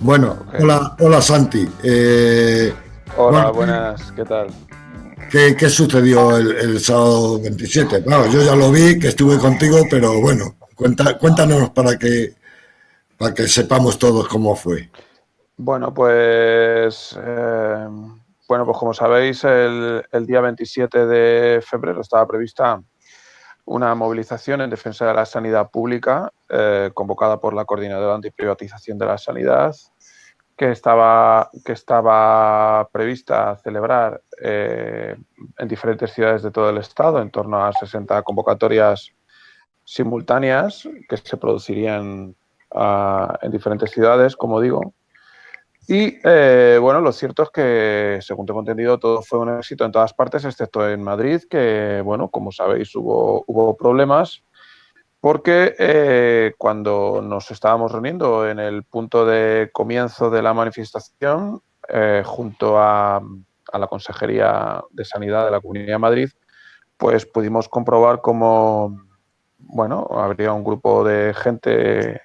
Bueno, Ok. hola Santi. Bueno, Hola, buenas, ¿qué tal? ¿qué sucedió el sábado 27? Claro, yo ya lo vi, que estuve contigo, pero bueno, cuéntanos para que sepamos todos cómo fue. Bueno, pues como sabéis, el día 27 de febrero estaba prevista una movilización en defensa de la sanidad pública, convocada por la Coordinadora Antiprivatización de la Sanidad, que estaba prevista celebrar en diferentes ciudades de todo el estado, en torno a 60 convocatorias simultáneas que se producirían en diferentes ciudades, como digo. Y bueno, lo cierto es que, según tengo entendido, todo fue un éxito en todas partes, excepto en Madrid, que, bueno, como sabéis, hubo problemas, porque cuando nos estábamos reuniendo en el punto de comienzo de la manifestación, junto a la Consejería de Sanidad de la Comunidad de Madrid, pues pudimos comprobar cómo, bueno, habría un grupo de gente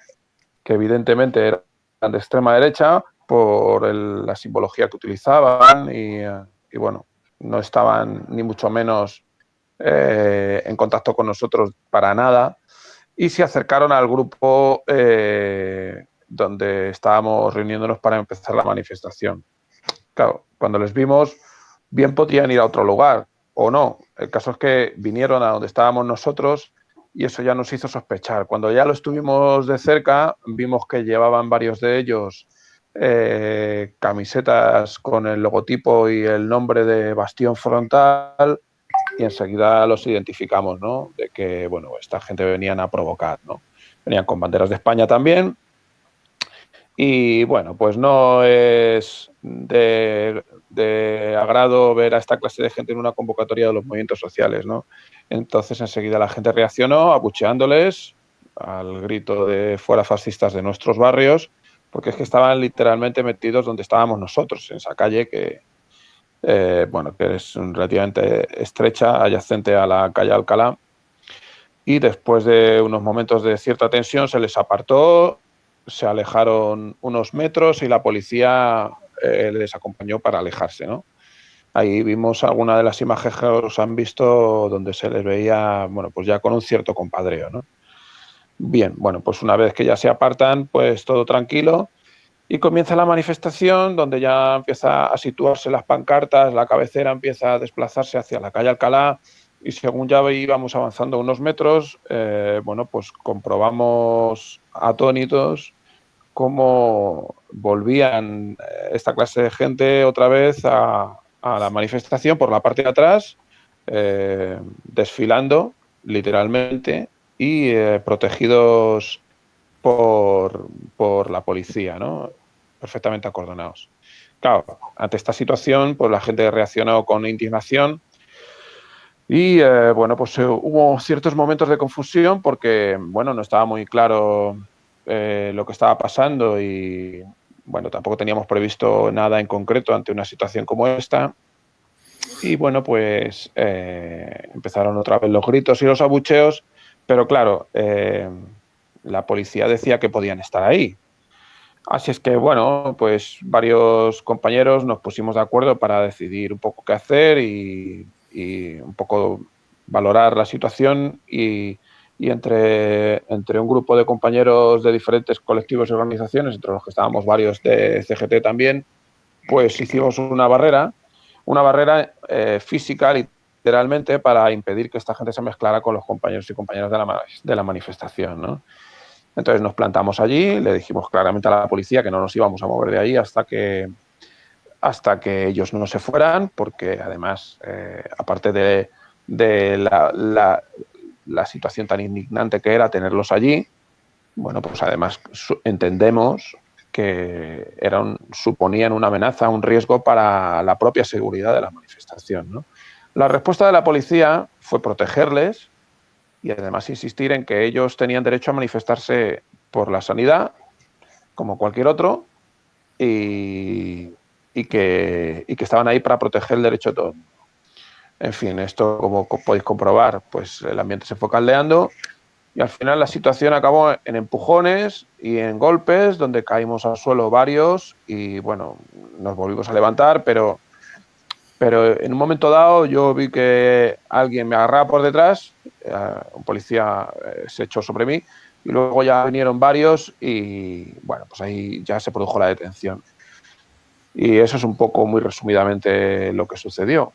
que evidentemente eran de extrema derecha por la simbología que utilizaban y, bueno, no estaban ni mucho menos en contacto con nosotros para nada y se acercaron al grupo donde estábamos reuniéndonos para empezar la manifestación. Claro, cuando les vimos, bien podrían ir a otro lugar o no. El caso es que vinieron a donde estábamos nosotros y eso ya nos hizo sospechar. Cuando ya lo estuvimos de cerca, vimos que llevaban varios de ellos camisetas con el logotipo y el nombre de Bastión Frontal y enseguida los identificamos, ¿no? De que, bueno, esta gente venían a provocar, ¿no? Venían con banderas de España también y bueno, pues no es de agrado ver a esta clase de gente en una convocatoria de los movimientos sociales, ¿no? Entonces enseguida la gente reaccionó abucheándoles al grito de fuera fascistas de nuestros barrios, porque es que estaban literalmente metidos donde estábamos nosotros, en esa calle que, bueno, que es relativamente estrecha, adyacente a la calle Alcalá. Y después de unos momentos de cierta tensión se les apartó, se alejaron unos metros y la policía les acompañó para alejarse, ¿no? Ahí vimos algunas de las imágenes que os han visto donde se les veía, bueno, pues ya con un cierto compadreo, ¿no? Bien, bueno, pues una vez que ya se apartan, pues todo tranquilo y comienza la manifestación donde ya empieza a situarse las pancartas, la cabecera empieza a desplazarse hacia la calle Alcalá y según ya íbamos avanzando unos metros, bueno, pues comprobamos atónitos cómo volvían esta clase de gente otra vez a la manifestación por la parte de atrás, desfilando literalmente y protegidos por, por la policía, ¿no? Perfectamente acordonados. Claro, ante esta situación, pues la gente reaccionó con indignación y, bueno, pues hubo ciertos momentos de confusión porque, bueno, no estaba muy claro lo que estaba pasando y, bueno, tampoco teníamos previsto nada en concreto ante una situación como esta. Y, bueno, pues empezaron otra vez los gritos y los abucheos, pero claro, la policía decía que podían estar ahí. Así es que, bueno, pues varios compañeros nos pusimos de acuerdo para decidir un poco qué hacer y un poco valorar la situación y entre un grupo de compañeros de diferentes colectivos y organizaciones, entre los que estábamos varios de CGT también, pues hicimos una barrera física literalmente para impedir que esta gente se mezclara con los compañeros y compañeras de la manifestación, ¿no? Entonces nos plantamos allí, le dijimos claramente a la policía que no nos íbamos a mover de ahí hasta que ellos no se fueran, porque además, aparte de la situación tan indignante que era tenerlos allí, bueno, pues además entendemos que suponían una amenaza, un riesgo para la propia seguridad de la manifestación, ¿no? La respuesta de la policía fue protegerles y además insistir en que ellos tenían derecho a manifestarse por la sanidad, como cualquier otro, y, y que estaban ahí para proteger el derecho de todo. En fin, esto, como podéis comprobar, pues el ambiente se fue caldeando Y al final la situación acabó en empujones y en golpes, donde caímos al suelo varios y, bueno, nos volvimos a levantar, pero en un momento dado yo vi que alguien me agarraba por detrás, un policía se echó sobre mí y luego ya vinieron varios y, bueno, pues ahí ya se produjo la detención. Y eso es un poco, muy resumidamente, lo que sucedió.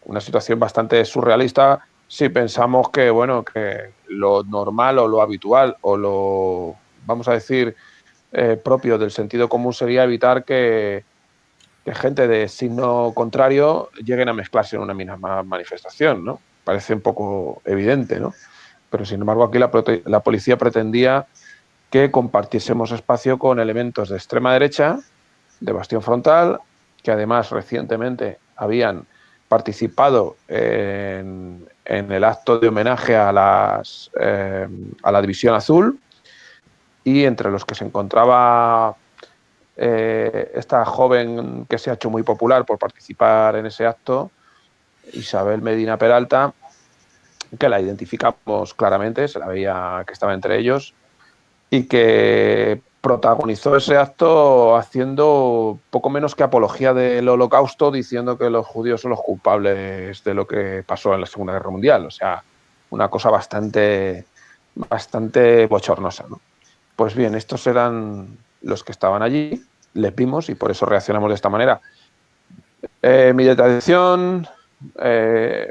Una situación bastante surrealista si pensamos que, bueno, que lo normal o lo habitual o lo, vamos a decir, propio del sentido común sería evitar que gente de signo contrario lleguen a mezclarse en una misma manifestación, ¿no? Parece un poco evidente, ¿no? Pero sin embargo aquí la policía pretendía que compartiésemos espacio con elementos de extrema derecha, de Bastión Frontal, que además recientemente habían participado en el acto de homenaje a la División Azul, y entre los que se encontraba esta joven que se ha hecho muy popular por participar en ese acto, Isabel Medina Peralta, que la identificamos claramente, se la veía que estaba entre ellos, y que protagonizó ese acto haciendo poco menos que apología del Holocausto, diciendo que los judíos son los culpables de lo que pasó en la Segunda Guerra Mundial. O sea, una cosa bastante bochornosa, ¿no? Pues bien, estos eran los que estaban allí, les vimos y por eso reaccionamos de esta manera. Mi detención,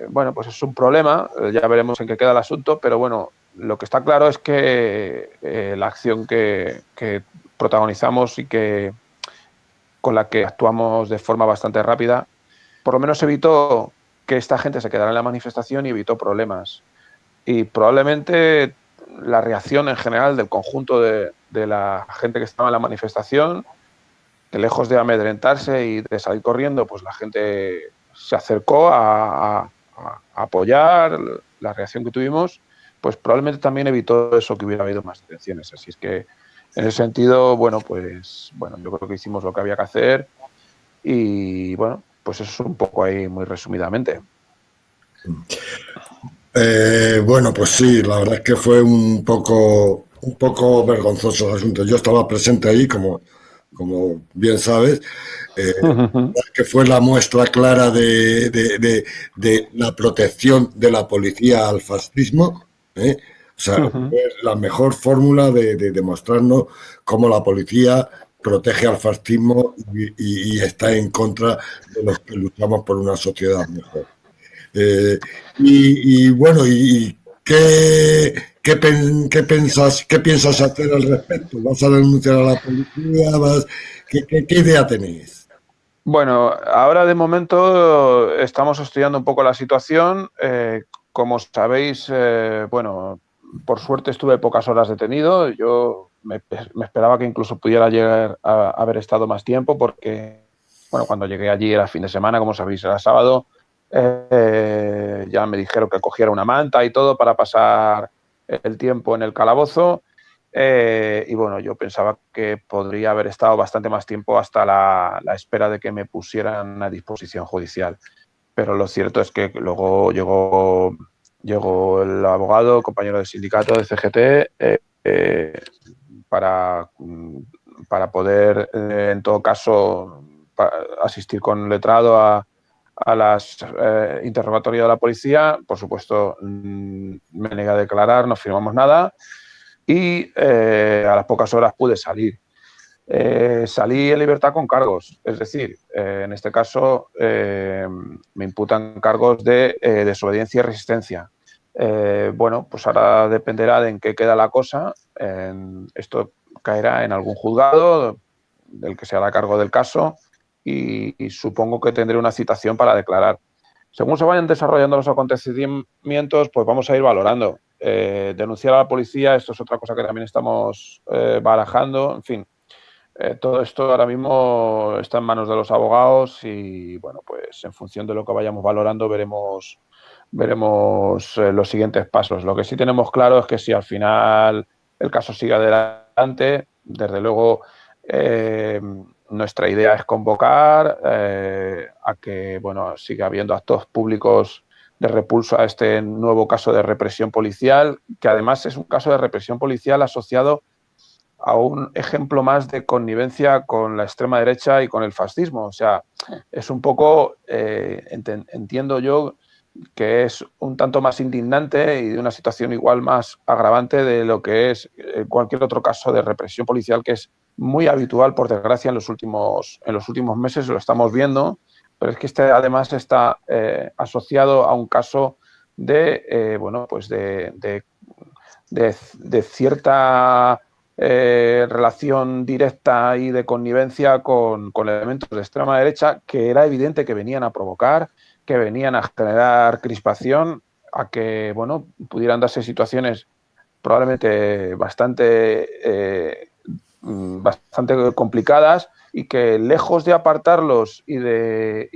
bueno, pues es un problema, ya veremos en qué queda el asunto, pero bueno, lo que está claro es que la acción que protagonizamos y con la que actuamos de forma bastante rápida, por lo menos evitó que esta gente se quedara en la manifestación y evitó problemas. Y probablemente la reacción en general del conjunto de la gente que estaba en la manifestación, que lejos de amedrentarse y de salir corriendo, pues la gente se acercó a apoyar la reacción que tuvimos, pues probablemente también evitó eso, que hubiera habido más detenciones. Así es que, en ese sentido, bueno, pues bueno, yo creo que hicimos lo que había que hacer y, bueno, pues eso es un poco ahí muy resumidamente. Bueno, pues sí, la verdad es que fue un poco vergonzoso el asunto. Yo estaba presente ahí, como bien sabes, que fue la muestra clara de la protección de la policía al fascismo, ¿eh? O sea, fue la mejor fórmula de demostrarnos cómo la policía protege al fascismo y está en contra de los que luchamos por una sociedad mejor. Eh, bueno, ¿qué piensas hacer al respecto? ¿Vas a denunciar a la policía? ¿Qué idea tenéis? Bueno, ahora de momento estamos estudiando un poco la situación. Como sabéis, bueno, por suerte estuve pocas horas detenido. Yo me esperaba que incluso pudiera llegar a haber estado más tiempo porque, bueno, cuando llegué allí era fin de semana, como sabéis, era sábado. Ya me dijeron que cogiera una manta y todo para pasar el tiempo en el calabozo. Y bueno, yo pensaba que podría haber estado bastante más tiempo hasta la espera de que me pusieran a disposición judicial. Pero lo cierto es que luego llegó el abogado, compañero del sindicato de CGT, para, poder, en todo caso, asistir con letrado a las interrogatorios de la policía. Por supuesto, me negué a declarar, no firmamos nada y a las pocas horas pude salir. Salí en libertad con cargos, es decir, en este caso me imputan cargos de desobediencia y resistencia. Bueno, pues ahora dependerá de en qué queda la cosa. Esto caerá en algún juzgado del que se hará cargo del caso y supongo que tendré una citación para declarar. Según se vayan desarrollando los acontecimientos, pues vamos a ir valorando. Denunciar a la policía, esto es otra cosa que también estamos barajando. En fin, todo esto ahora mismo está en manos de los abogados y, bueno, pues en función de lo que vayamos valorando veremos los siguientes pasos. Lo que sí tenemos claro es que si al final el caso sigue adelante, desde luego nuestra idea es convocar a que, bueno, siga habiendo actos públicos repulso a este nuevo caso de represión policial, que además es un caso de represión policial asociado a un ejemplo más de connivencia con la extrema derecha y con el fascismo. O sea, es un poco, entiendo yo, que es un tanto más indignante y de una situación igual más agravante de lo que es cualquier otro caso de represión policial, que es muy habitual, por desgracia, en los últimos meses, lo estamos viendo, pero es que este además está asociado a un caso de, bueno, pues de cierta relación directa y de connivencia con elementos de extrema derecha que era evidente que venían a provocar, que venían a generar crispación, a que, bueno, pudieran darse situaciones probablemente bastante complicadas, y que lejos de apartarlos y de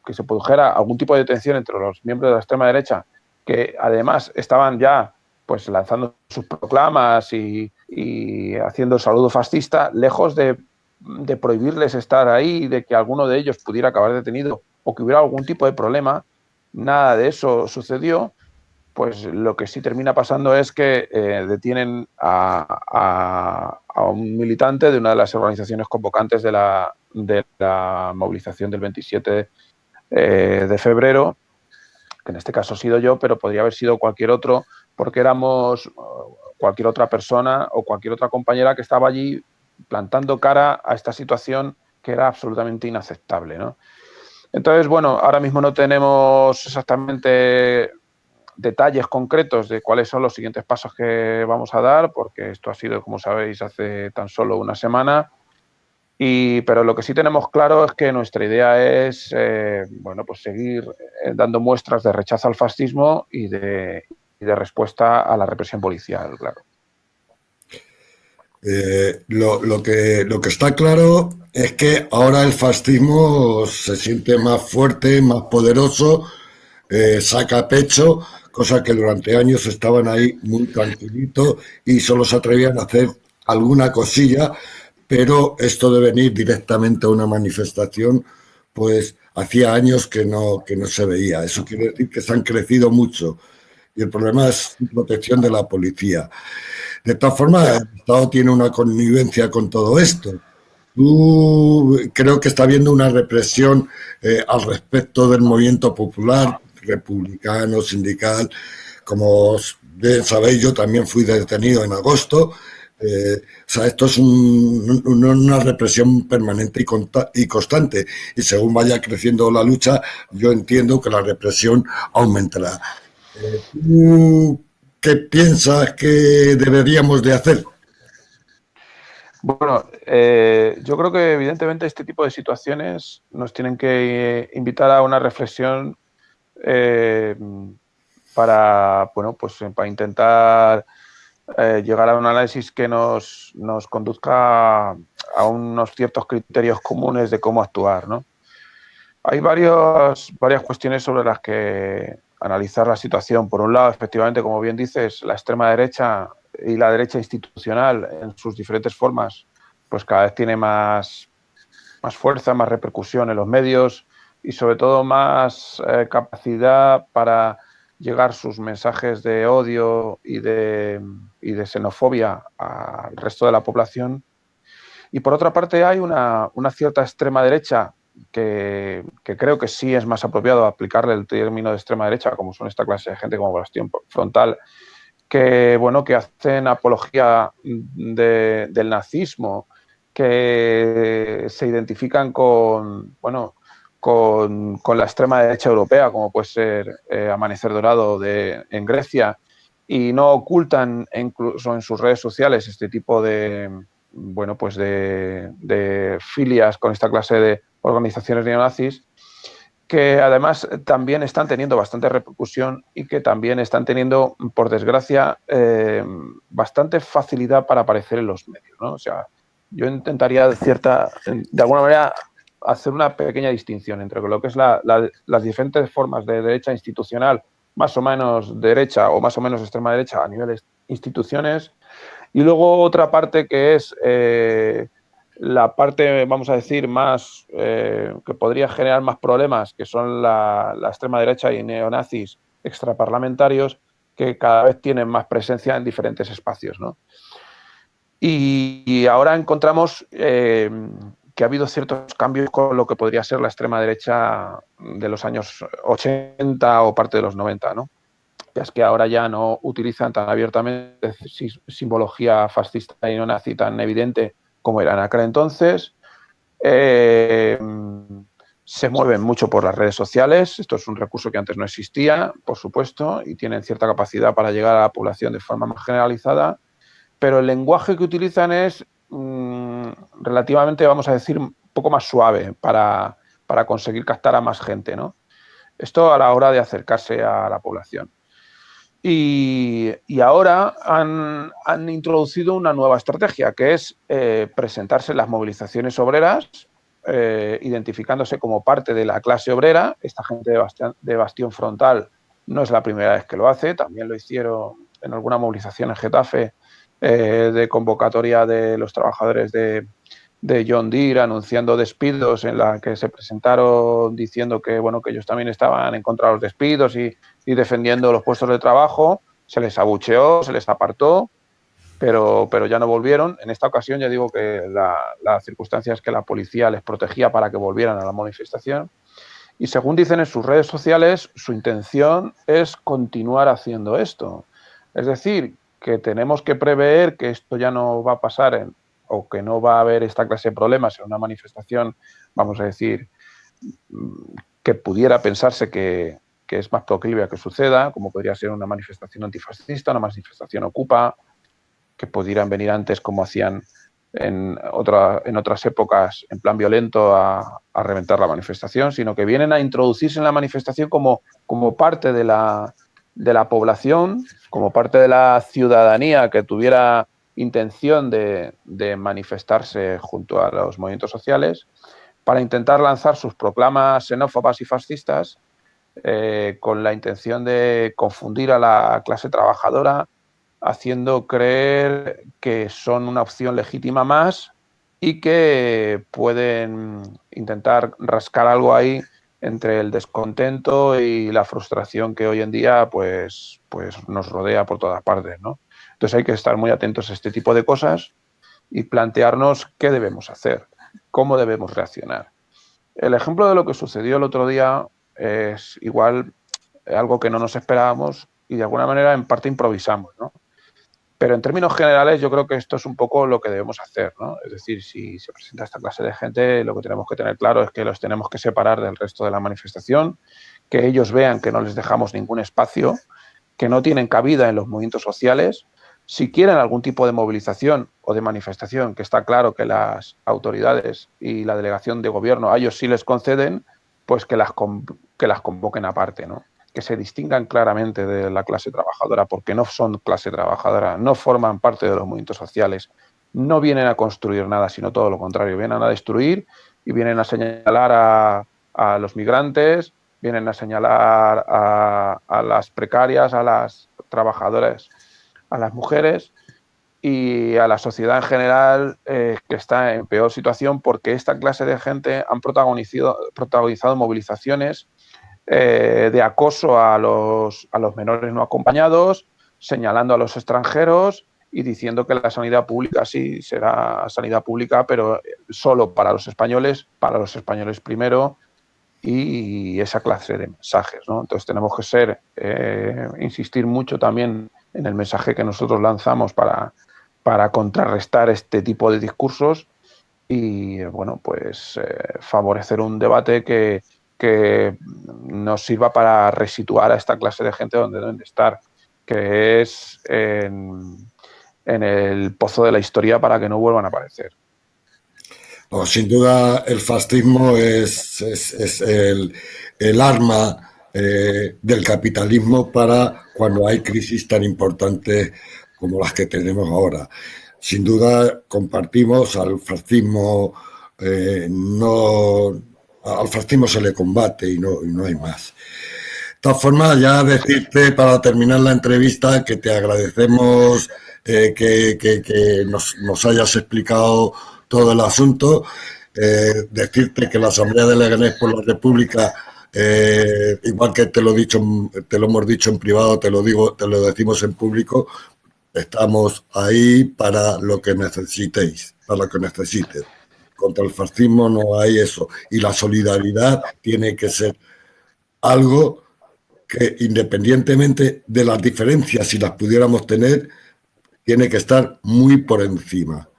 que se produjera algún tipo de tensión entre los miembros de la extrema derecha, que además estaban ya pues lanzando sus proclamas y haciendo el saludo fascista, lejos de prohibirles estar ahí, de que alguno de ellos pudiera acabar detenido o que hubiera algún tipo de problema, nada de eso sucedió. Pues lo que sí termina pasando es que detienen a un militante de una de las organizaciones convocantes de la movilización del 27 de febrero, que en este caso he sido yo, pero podría haber sido cualquier otro, porque éramos cualquier otra persona o cualquier otra compañera que estaba allí plantando cara a esta situación que era absolutamente inaceptable, ¿no? Entonces, bueno, ahora mismo no tenemos exactamente detalles concretos de cuáles son los siguientes pasos que vamos a dar, porque esto ha sido, como sabéis, hace tan solo una semana. Pero lo que sí tenemos claro es que nuestra idea es bueno, pues seguir dando muestras de rechazo al fascismo y de respuesta a la represión policial, claro. Lo que está claro es que ahora el fascismo se siente más fuerte, más poderoso, saca pecho, cosa que durante años estaban ahí muy tranquilitos y solo se atrevían a hacer alguna cosilla, pero esto de venir directamente a una manifestación, pues hacía años que no se veía. Eso quiere decir que se han crecido mucho y el problema es la protección de la policía. De todas formas, el Estado tiene una connivencia con todo esto. Creo que está habiendo una represión al respecto del movimiento popular, republicano, sindical. Como bien sabéis, yo también fui detenido en agosto. O sea, esto es una represión permanente y constante. Y según vaya creciendo la lucha, yo entiendo que la represión aumentará. ¿Tú qué piensas que deberíamos de hacer? Bueno, yo creo que evidentemente este tipo de situaciones nos tienen que invitar a una reflexión para, bueno, pues para intentar llegar a un análisis que nos conduzca a unos ciertos criterios comunes de cómo actuar, ¿no? Hay varias cuestiones sobre las que analizar la situación. Por un lado, efectivamente, como bien dices, la extrema derecha y la derecha institucional en sus diferentes formas, pues cada vez tiene más fuerza, más repercusión en los medios y sobre todo más capacidad para llegar sus mensajes de odio y de xenofobia al resto de la población. Y por otra parte hay una cierta extrema derecha que creo que sí es más apropiado aplicarle el término de extrema derecha, como son esta clase de gente como Bastión Frontal, que, bueno, que hacen apología del nazismo, que se identifican con, bueno, con la extrema derecha europea, como puede ser Amanecer Dorado en Grecia, y no ocultan incluso en sus redes sociales este tipo de, bueno, pues de filias con esta clase de organizaciones neonazis, que además también están teniendo bastante repercusión y que también están teniendo, por desgracia, bastante facilidad para aparecer en los medios, ¿no? O sea, yo intentaría de alguna manera hacer una pequeña distinción entre lo que es las diferentes formas de derecha institucional, más o menos derecha o más o menos extrema derecha a nivel de instituciones, y luego otra parte que es la parte, vamos a decir, más que podría generar más problemas, que son la extrema derecha y neonazis extraparlamentarios, que cada vez tienen más presencia en diferentes espacios, ¿no? Y ahora encontramos que ha habido ciertos cambios con lo que podría ser la extrema derecha de los años 80 o parte de los 90, ¿no? Es que ahora ya no utilizan tan abiertamente simbología fascista y neonazi tan evidente como era en aquel entonces. Se mueven mucho por las redes sociales. Esto es un recurso que antes no existía, por supuesto, y tienen cierta capacidad para llegar a la población de forma más generalizada. Pero el lenguaje que utilizan es relativamente, vamos a decir, un poco más suave para conseguir captar a más gente, ¿no? Esto a la hora de acercarse a la población. Y ahora han introducido una nueva estrategia, que es presentarse en las movilizaciones obreras, identificándose como parte de la clase obrera. Esta gente de Bastión Frontal no es la primera vez que lo hace, también lo hicieron en alguna movilización en Getafe de convocatoria de los trabajadores de John Deere anunciando despidos, en la que se presentaron diciendo que, bueno, que ellos también estaban en contra de los despidos y defendiendo los puestos de trabajo. Se les abucheó, se les apartó, pero ya no volvieron. En esta ocasión ya digo que la circunstancia es que la policía les protegía para que volvieran a la manifestación. Y según dicen en sus redes sociales, su intención es continuar haciendo esto. Es decir, que tenemos que prever que esto ya no va a pasar o que no va a haber esta clase de problemas en una manifestación, vamos a decir, que pudiera pensarse que es más proclive a que suceda, como podría ser una manifestación antifascista, una manifestación ocupa, que pudieran venir antes como hacían en otras épocas en plan violento a reventar la manifestación, sino que vienen a introducirse en la manifestación como parte de la población, como parte de la ciudadanía que tuviera intención de manifestarse junto a los movimientos sociales, para intentar lanzar sus proclamas xenófobas y fascistas con la intención de confundir a la clase trabajadora, haciendo creer que son una opción legítima más y que pueden intentar rascar algo ahí entre el descontento y la frustración que hoy en día pues nos rodea por todas partes, ¿no? Entonces hay que estar muy atentos a este tipo de cosas y plantearnos qué debemos hacer, cómo debemos reaccionar. El ejemplo de lo que sucedió el otro día es igual algo que no nos esperábamos y de alguna manera en parte improvisamos, ¿no? Pero en términos generales yo creo que esto es un poco lo que debemos hacer, ¿no? Es decir, si se presenta esta clase de gente, lo que tenemos que tener claro es que los tenemos que separar del resto de la manifestación, que ellos vean que no les dejamos ningún espacio, que no tienen cabida en los movimientos sociales. Si quieren algún tipo de movilización o de manifestación, que está claro que las autoridades y la delegación de gobierno a ellos sí les conceden, pues que las convoquen aparte, ¿no? Que se distingan claramente de la clase trabajadora, porque no son clase trabajadora, no forman parte de los movimientos sociales, no vienen a construir nada, sino todo lo contrario, vienen a destruir y vienen a señalar a los migrantes, vienen a señalar a las precarias, a las trabajadoras, a las mujeres y a la sociedad en general que está en peor situación, porque esta clase de gente han protagonizado movilizaciones de acoso a los menores no acompañados, señalando a los extranjeros y diciendo que la sanidad pública sí será sanidad pública, pero solo para los españoles primero, y esa clase de mensajes, ¿no? Entonces tenemos que insistir mucho también en el mensaje que nosotros lanzamos para contrarrestar este tipo de discursos y, bueno, pues favorecer un debate que nos sirva para resituar a esta clase de gente donde deben de estar, que es en el pozo de la historia para que no vuelvan a aparecer. No, sin duda el fascismo es el arma del capitalismo para cuando hay crisis tan importantes como las que tenemos ahora. Sin duda compartimos al fascismo, al fascismo se le combate y no hay más. De todas formas, ya decirte para terminar la entrevista que te agradecemos que nos hayas explicado todo el asunto. Decirte que la Asamblea de Leganés por la República, igual que te lo hemos dicho en privado, te lo decimos en público, estamos ahí para lo que necesitéis, para lo que necesites. Contra el fascismo no hay eso. Y la solidaridad tiene que ser algo que, independientemente de las diferencias, si las pudiéramos tener, tiene que estar muy por encima.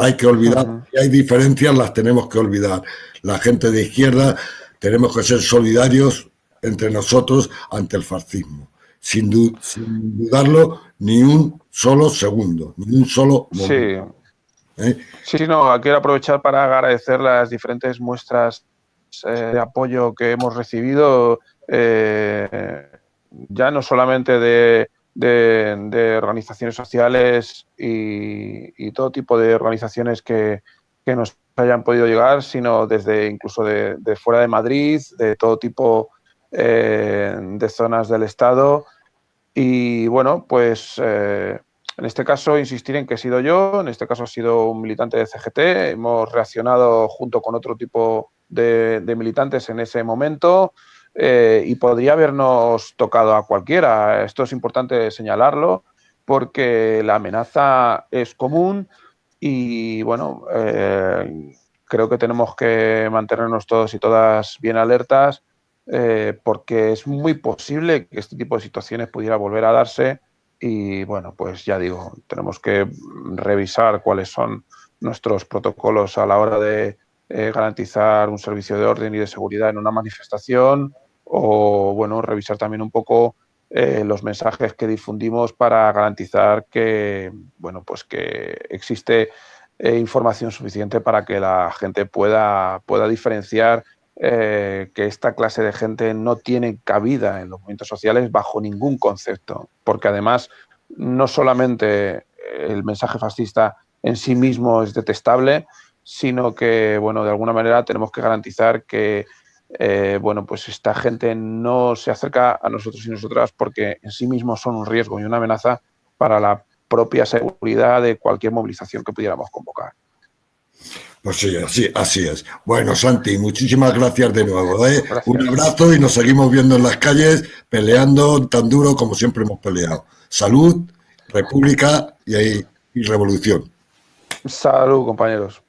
Hay que olvidar, si hay diferencias, las tenemos que olvidar. La gente de izquierda tenemos que ser solidarios entre nosotros ante el fascismo. Sin dudarlo ni un solo segundo, ni un solo momento. Sí, no, quiero aprovechar para agradecer las diferentes muestras de apoyo que hemos recibido, ya no solamente de organizaciones sociales y todo tipo de organizaciones que nos hayan podido llegar, sino desde incluso de fuera de Madrid, de todo tipo de zonas del Estado. Y bueno, pues en este caso insistir en que he sido yo, en este caso ha sido un militante de CGT, hemos reaccionado junto con otro tipo de militantes en ese momento, y podría habernos tocado a cualquiera. Esto es importante señalarlo porque la amenaza es común y bueno, creo que tenemos que mantenernos todos y todas bien alertas, porque es muy posible que este tipo de situaciones pudiera volver a darse. Y bueno, pues ya digo, tenemos que revisar cuáles son nuestros protocolos a la hora de garantizar un servicio de orden y de seguridad en una manifestación, o bueno, revisar también un poco los mensajes que difundimos para garantizar que bueno, pues que existe información suficiente para que la gente pueda diferenciar que esta clase de gente no tiene cabida en los movimientos sociales bajo ningún concepto, porque además no solamente el mensaje fascista en sí mismo es detestable, sino que, bueno, de alguna manera tenemos que garantizar que, bueno, pues esta gente no se acerca a nosotros y nosotras porque en sí mismos son un riesgo y una amenaza para la propia seguridad de cualquier movilización que pudiéramos convocar. Pues sí, así es. Bueno, Santi, muchísimas gracias de nuevo. Gracias. Un abrazo y nos seguimos viendo en las calles, peleando tan duro como siempre hemos peleado. Salud, república y revolución. Salud, compañeros.